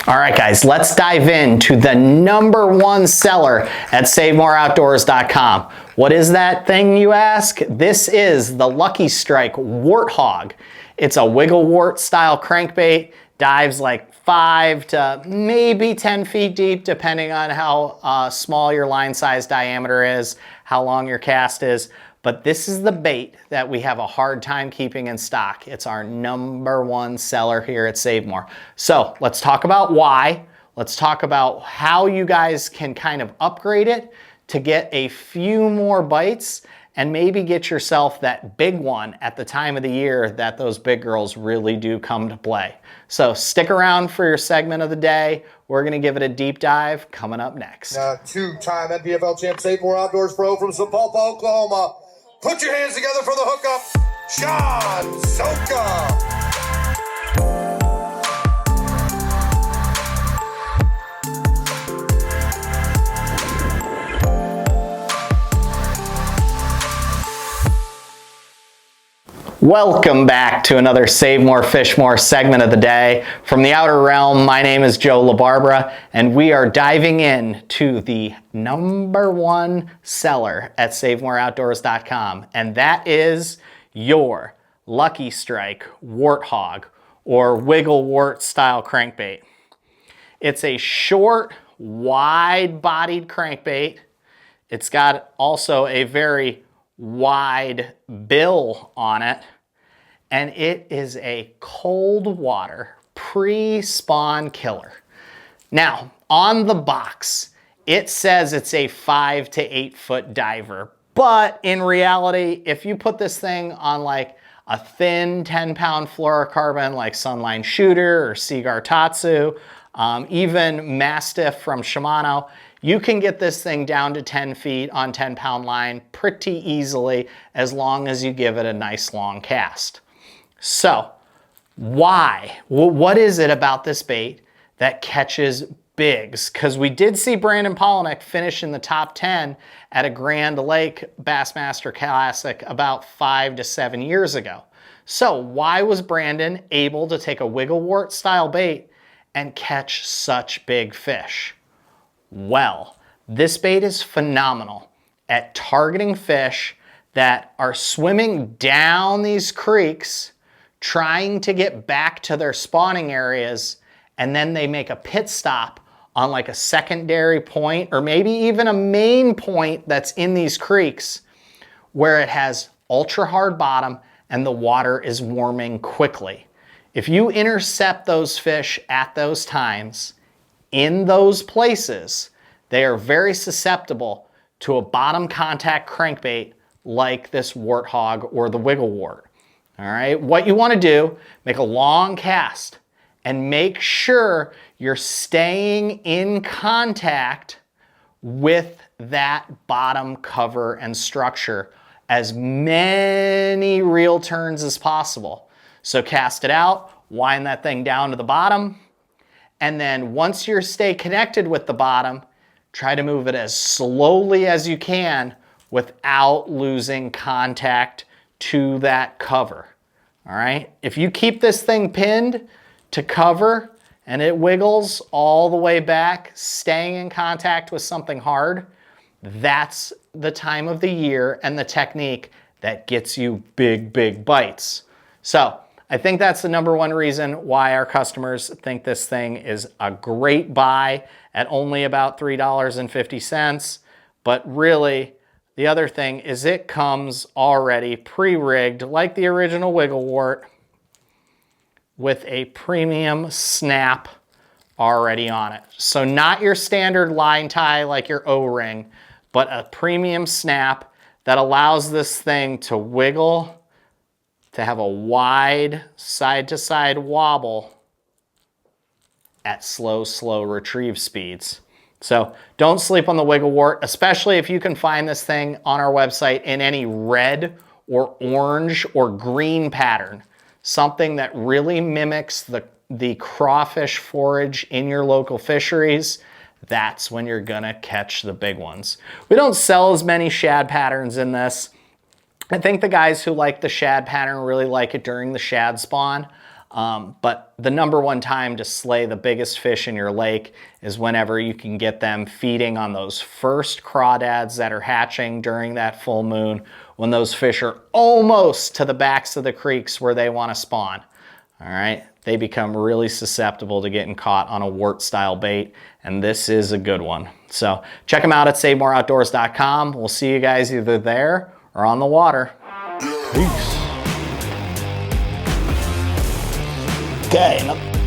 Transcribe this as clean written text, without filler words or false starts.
All right, guys, let's dive into the #1 seller at SaveMoreOutdoors.com. What is that thing, you ask? This is the Lucky Strike Wart Hawg. It's a Wiggle Wart style crankbait, dives like 5 to maybe 10 feet deep, depending on how small your line size diameter is, how long your cast is. But this is the bait that we have a hard time keeping in stock. It's our #1 seller here at SaveMore. So let's talk about why. Let's talk about how you guys can kind of upgrade it to get a few more bites and maybe get yourself that big one at the time of the year that those big girls really do come to play. So stick around for your segment of the day. We're gonna give it a deep dive coming up next. Two-time NPFL champ, SaveMore Outdoors pro from Sapulpa, Oklahoma. Put your hands together for the hookup, Sean Soka. Welcome back to another Save More, Fish More segment of the day. From the Outer Realm, my name is Joe LaBarbera, and we are diving in to the #1 seller at SaveMoreOutdoors.com, and that is your Lucky Strike Wart Hawg, or Wiggle Wart style crankbait. It's a short, wide-bodied crankbait. It's got also a very wide bill on it, and it is a cold water pre-spawn killer. Now, on the box, it says it's a 5 to 8 foot diver, but in reality, if you put this thing on like a thin 10-pound fluorocarbon like Sunline Shooter or Seaguar Tatsu, even Mastiff from Shimano, you can get this thing down to 10 feet on 10-pound line pretty easily as long as you give it a nice long cast. So why? What is it about this bait that catches bigs? Because we did see Brandon Polnick finish in the top 10 at a Grand Lake Bassmaster Classic about 5 to 7 years ago. So why was Brandon able to take a Wiggle Wart style bait and catch such big fish? Well, this bait is phenomenal at targeting fish that are swimming down these creeks, trying to get back to their spawning areas, and then they make a pit stop on like a secondary point or maybe even a main point that's in these creeks where it has ultra hard bottom and the water is warming quickly. If you intercept those fish at those times, in those places, they are very susceptible to a bottom contact crankbait like this Wart Hawg or the Wiggle Wart. All right, what you want to do, make a long cast and make sure you're staying in contact with that bottom cover and structure as many reel turns as possible. So cast it out, wind that thing down to the bottom, and then once you stay connected with the bottom, try to move it as slowly as you can without losing contact to that cover. All right? If you keep this thing pinned to cover and it wiggles all the way back, staying in contact with something hard, that's the time of the year and the technique that gets you big, big bites. So I think that's the #1 reason why our customers think this thing is a great buy at only about $3.50. But really, the other thing is it comes already pre-rigged like the original Wiggle Wart with a premium snap already on it. So not your standard line tie like your O-ring, but a premium snap that allows this thing to wiggle, to have a wide side-to-side wobble at slow retrieve speeds. So don't sleep on the Wiggle Wart, especially if you can find this thing on our website in any red or orange or green pattern, something that really mimics the crawfish forage in your local fisheries. That's when you're gonna catch the big ones. We don't sell as many shad patterns in this. I think the guys who like the shad pattern really like it during the shad spawn. But the #1 time to slay the biggest fish in your lake is whenever you can get them feeding on those first crawdads that are hatching during that full moon, when those fish are almost to the backs of the creeks where they want to spawn. All right, they become really susceptible to getting caught on a wart style bait, and this is a good one. So check them out at SaveMoreOutdoors.com. We'll see you guys either there or on the water. Peace. Okay.